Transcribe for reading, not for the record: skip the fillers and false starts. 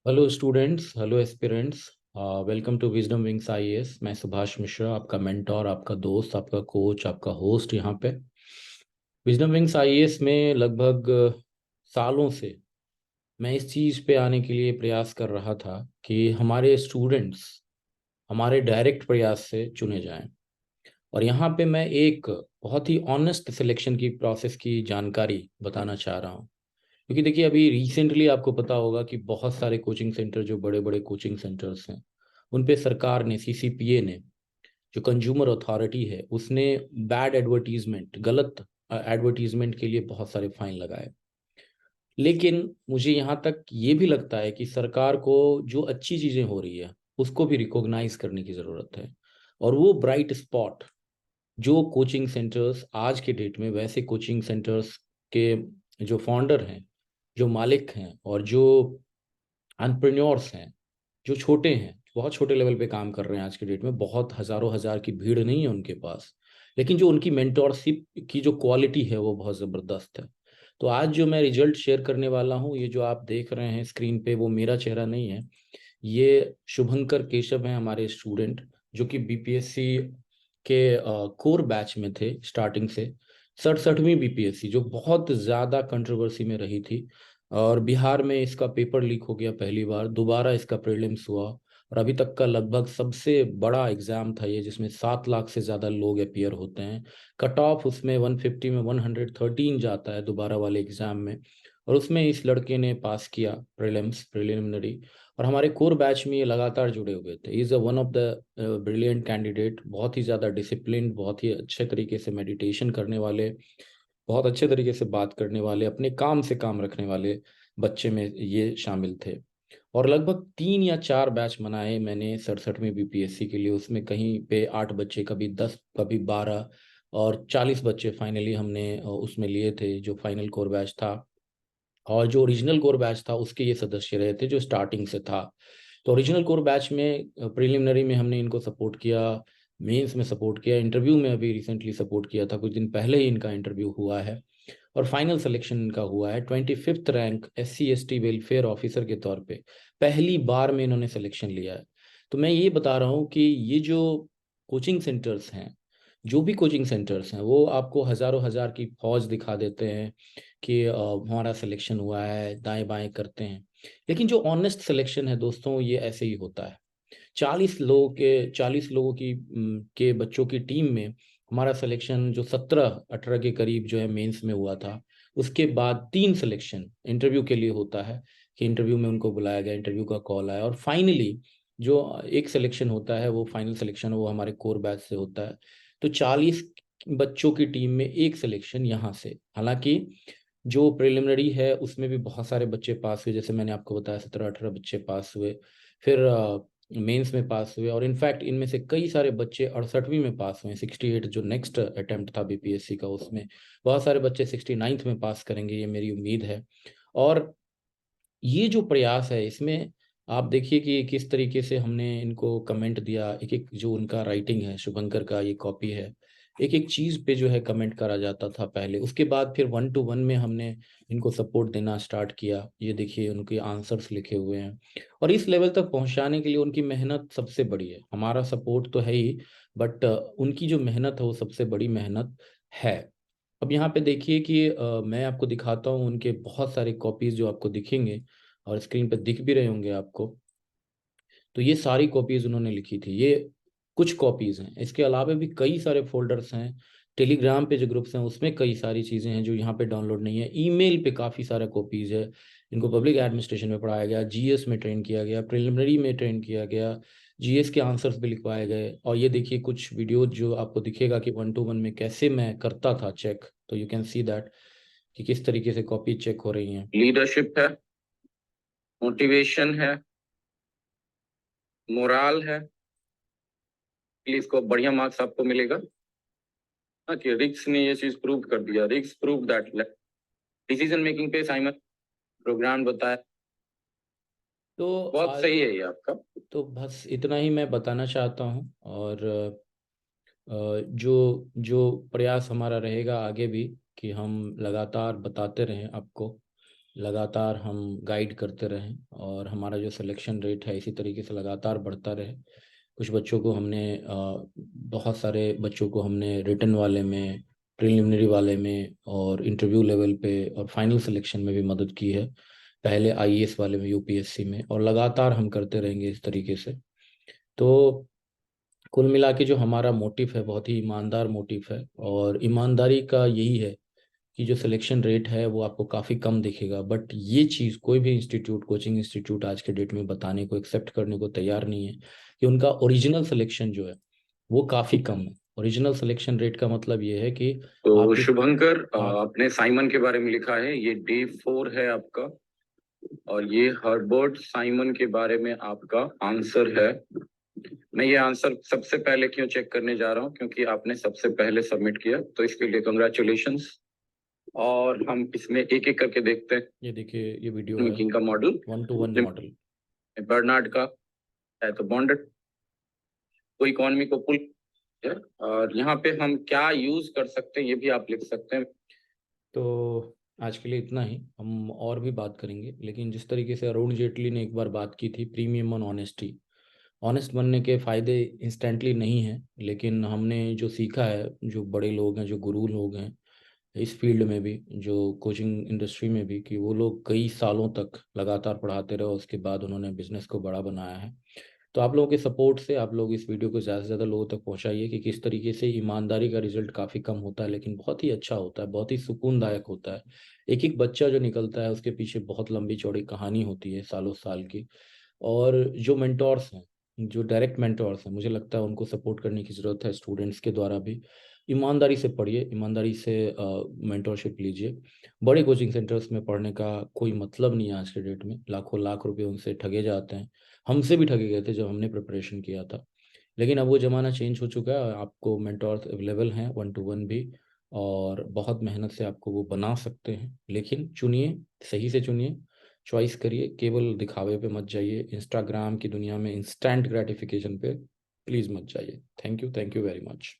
Hello students, hello aspirants. Welcome to Wisdom Wings IAS. मैं सुभाष मिश्रा, आपका mentor, आपका दोस्त, आपका कोच, आपका होस्ट यहाँ पे विजडम विंग्स आईएएस में। लगभग सालों से मैं इस चीज़ पे आने के लिए प्रयास कर रहा था कि हमारे स्टूडेंट्स हमारे डायरेक्ट प्रयास से चुने जाएं। और यहाँ पे मैं एक बहुत ही ऑनेस्ट सिलेक्शन की प्रोसेस की जानकारी बताना चाह रहा हूँ। क्योंकि देखिए, अभी रिसेंटली आपको पता होगा कि बहुत सारे कोचिंग सेंटर, जो बड़े बड़े कोचिंग सेंटर्स हैं, उन पे सरकार ने, सीसीपीए ने, जो कंज्यूमर अथॉरिटी है, उसने बैड एडवर्टीजमेंट, गलत एडवर्टीजमेंट के लिए बहुत सारे फाइन लगाए। लेकिन मुझे यहाँ तक ये भी लगता है कि सरकार को जो अच्छी चीज़ें हो रही है उसको भी रिकॉग्नाइज करने की ज़रूरत है। और वो ब्राइट स्पॉट जो कोचिंग सेंटर्स आज के डेट में, वैसे कोचिंग सेंटर्स के जो फाउंडर हैं, जो मालिक हैं, और जो एंटरप्रेन्योर्स हैं, जो छोटे हैं, बहुत छोटे लेवल पे काम कर रहे हैं आज के डेट में, बहुत हज़ारों हज़ार की भीड़ नहीं है उनके पास, लेकिन जो उनकी मेंटोरशिप की जो क्वालिटी है वो बहुत ज़बरदस्त है। तो आज जो मैं रिजल्ट शेयर करने वाला हूँ, ये जो आप देख रहे हैं स्क्रीन पे, वो मेरा चेहरा नहीं है। ये शुभंकर केशव हैं, हमारे स्टूडेंट, जो कि बीपीएससी के कोर बैच में थे स्टार्टिंग से। 67वीं बीपीएससी, जो बहुत ज़्यादा कंट्रोवर्सी में रही थी, और बिहार में इसका पेपर लीक हो गया पहली बार, दोबारा इसका प्रीलिम्स हुआ, और अभी तक का लगभग सबसे बड़ा एग्ज़ाम था ये, जिसमें 7 लाख से ज़्यादा लोग अपियर होते हैं। कट ऑफ उसमें 150 में 113 जाता है दोबारा वाले एग्ज़ाम में। और उसमें इस लड़के ने पास किया प्रिलिमिनरी। और हमारे कोर बैच में ये लगातार जुड़े हुए थे। Is a one of the brilliant candidate, बहुत ही ज़्यादा डिसिप्लिन, बहुत ही अच्छे तरीके से मेडिटेशन करने वाले, बहुत अच्छे तरीके से बात करने वाले, अपने काम से काम रखने वाले बच्चे में ये शामिल थे। और लगभग 3 या 4 बैच मनाए मैंने 67वीं बीपीएससी के लिए। उसमें कहीं पे 8 बच्चे, कभी 10, कभी 12, और 40 बच्चे फाइनली हमने उसमें लिए थे, जो फाइनल कोर बैच था। और जो ओरिजिनल कोर बैच था उसके ये सदस्य रहे थे, जो स्टार्टिंग से था। तो ओरिजिनल कोर बैच में प्रिलिमिनरी में हमने इनको सपोर्ट किया, मेंस में सपोर्ट किया, इंटरव्यू में अभी रिसेंटली सपोर्ट किया था, कुछ दिन पहले ही इनका इंटरव्यू हुआ है। और फाइनल सिलेक्शन इनका हुआ है 25th rank SC ST welfare officer के तौर पे। पहली बार में इन्होंने सिलेक्शन लिया है। तो मैं ये बता रहा हूँ कि ये जो कोचिंग सेंटर्स हैं, जो भी कोचिंग सेंटर्स हैं, वो आपको हज़ारों हज़ार की फौज दिखा देते हैं कि हमारा सिलेक्शन हुआ है, दाएं बाएं करते हैं। लेकिन जो ऑनेस्ट सिलेक्शन है दोस्तों, ये ऐसे ही होता है। 40 लोगों के बच्चों की टीम में हमारा सिलेक्शन जो 17-18 के करीब जो है मेंस में हुआ था। उसके बाद 3 सिलेक्शन इंटरव्यू के लिए होता है, कि इंटरव्यू में उनको बुलाया गया, इंटरव्यू का कॉल आया, और फाइनली जो एक सिलेक्शन होता है, वो फाइनल सिलेक्शन, वो हमारे कोर बैच से होता है। तो 40 बच्चों की टीम में एक सिलेक्शन यहाँ से। हालांकि जो प्रिलिमिनरी है उसमें भी बहुत सारे बच्चे पास हुए, जैसे मैंने आपको बताया 17-18 बच्चे पास हुए। फिर मेंस में पास हुए, और इनफैक्ट इनमें से कई सारे बच्चे 68वीं में पास हुए। 68 जो नेक्स्ट अटेम्प्ट था बीपीएससी का, उसमें बहुत सारे बच्चे 69th में पास करेंगे, ये मेरी उम्मीद है। और ये जो प्रयास है, इसमें आप देखिए कि किस तरीके से हमने इनको कमेंट दिया। एक एक जो उनका राइटिंग है, शुभंकर का ये कॉपी है, एक एक चीज़ पे जो है कमेंट करा जाता था पहले। उसके बाद फिर 1-to-1 में हमने इनको सपोर्ट देना स्टार्ट किया। ये देखिए उनके आंसर्स लिखे हुए हैं। और इस लेवल तक पहुंचाने के लिए उनकी मेहनत सबसे बड़ी है। हमारा सपोर्ट तो है ही, बट उनकी जो मेहनत है वो सबसे बड़ी मेहनत है। अब यहाँ पे देखिए कि मैं आपको दिखाता हूँ उनके बहुत सारे कॉपीज जो आपको दिखेंगे, और स्क्रीन पे दिख भी रहे होंगे आपको। तो ये सारी कॉपीज उन्होंने लिखी थी, ये कुछ कॉपीज हैं। इसके अलावा भी कई सारे फोल्डर्स हैं। टेलीग्राम पे जो ग्रुप्स हैं उसमें कई सारी चीज़ें हैं जो यहाँ पे डाउनलोड नहीं है। ईमेल पे काफ़ी सारा कॉपीज है। इनको पब्लिक एडमिनिस्ट्रेशन में पढ़ाया गया, जीएस में ट्रेन किया गया, प्रिलिमिनरी में ट्रेन किया गया, जीएस के आंसर्स भी लिखवाए गए। और ये देखिए कुछ वीडियो जो आपको दिखेगा कि 1-to-1 में कैसे मैं करता था चेक। तो यू कैन सी दैट कि किस तरीके से कॉपी चेक हो रही हैं। लीडरशिप है, मोटिवेशन है, मोराल है, प्लीज को बढ़िया मार्क्स आपको मिलेगा। हाँ, कि रिक्स ने ये चीज प्रूव कर दिया। रिक्स प्रूव दैट डिसीजन मेकिंग पे साइमन प्रोग्राम बताया। तो बहुत सही है ये आपका। तो बस इतना ही मैं बताना चाहता हूँ। और जो जो प्रयास हमारा रहेगा आगे भी, कि हम लगातार बताते रहें आपको लगातार हम गाइड करते रहें और हमारा जो सिलेक्शन रेट है इसी तरीके से लगातार बढ़ता रहे। कुछ बच्चों को हमने बहुत सारे बच्चों को हमने रिटन वाले में, प्रिलिमिनरी वाले में और इंटरव्यू लेवल पे और फाइनल सिलेक्शन में भी मदद की है। पहले आईएएस वाले में, यूपीएससी में, और लगातार हम करते रहेंगे इस तरीके से। तो कुल मिला के जो हमारा मोटिव है बहुत ही ईमानदार मोटिव है, और ईमानदारी का यही है कि जो सिलेक्शन रेट है वो आपको काफ़ी कम दिखेगा, बट ये चीज़ कोई भी इंस्टीट्यूट, कोचिंग इंस्टीट्यूट आज के डेट में बताने को, एक्सेप्ट करने को तैयार नहीं है कि उनका ओरिजिनल सिलेक्शन जो है वो काफ़ी कम है। ओरिजिनल सिलेक्शन रेट का मतलब ये है कि तो आप इस शुभंकर, आप आपने साइमन के बारे में लिखा है, ये डे 4 है आपका, और ये हर्बर्ट साइमन के बारे में आपका आंसर है। मैं ये आंसर सबसे पहले क्यों चेक करने जा रहा हूँ, क्योंकि आपने सबसे पहले सबमिट किया, तो इसके लिए कंग्रेचुलेशंस। और हम इसमें एक एक करके देखते हैं। ये देखिए, ये वीडियो है मेकिंग का मॉडल 1-to-1 मॉडल। बर्नार्ड का है, तो बॉन्डेड तो इकोनॉमी को पुल है। और यहाँ पे हम क्या यूज कर सकते हैं ये भी आप लिख सकते हैं। तो आज के लिए इतना ही, हम और भी बात करेंगे, लेकिन जिस तरीके से अरुण जेटली ने एक बार बात की थी, प्रीमियम ऑन ऑनेस्टी, ऑनेस्ट बनने के फायदे इंस्टेंटली नहीं हैं, लेकिन हमने जो सीखा है, जो बड़े लोग हैं, जो गुरु लोग हैं इस फील्ड में भी, जो कोचिंग इंडस्ट्री में भी, कि वो लोग कई सालों तक लगातार पढ़ाते रहे, उसके बाद उन्होंने बिजनेस को बड़ा बनाया है। तो आप लोगों के सपोर्ट से आप लोग इस वीडियो को ज़्यादा से ज़्यादा लोगों तक पहुंचाइए कि किस तरीके से ईमानदारी का रिजल्ट काफ़ी कम होता है लेकिन बहुत ही अच्छा होता है, बहुत ही सुकूनदायक होता है। एक एक बच्चा जो निकलता है उसके पीछे बहुत लंबी चौड़ी कहानी होती है, सालों साल की। और जो मेंटोर्स हैं, जो डायरेक्ट मेंटोर्स हैं, मुझे लगता है उनको सपोर्ट करने की ज़रूरत है, स्टूडेंट्स के द्वारा भी। ईमानदारी से पढ़िए, ईमानदारी से मेंटोरशिप लीजिए। बड़े कोचिंग सेंटर्स में पढ़ने का कोई मतलब नहीं है आज के डेट में, लाखों लाख रुपए उनसे ठगे जाते हैं। हमसे भी ठगे गए थे जब हमने प्रिपरेशन किया था, लेकिन अब वो ज़माना चेंज हो चुका है। आपको मेंटोर्स अवेलेबल हैं 1-to-1 भी, और बहुत मेहनत से आपको वो बना सकते हैं, लेकिन चुनिए, सही से चुनिए, चॉइस करिए, केवल दिखावे पे मत जाइए, इंस्टाग्राम की दुनिया में इंस्टेंट ग्रेटिफिकेशन पे प्लीज़ मत जाइए। Thank you very much.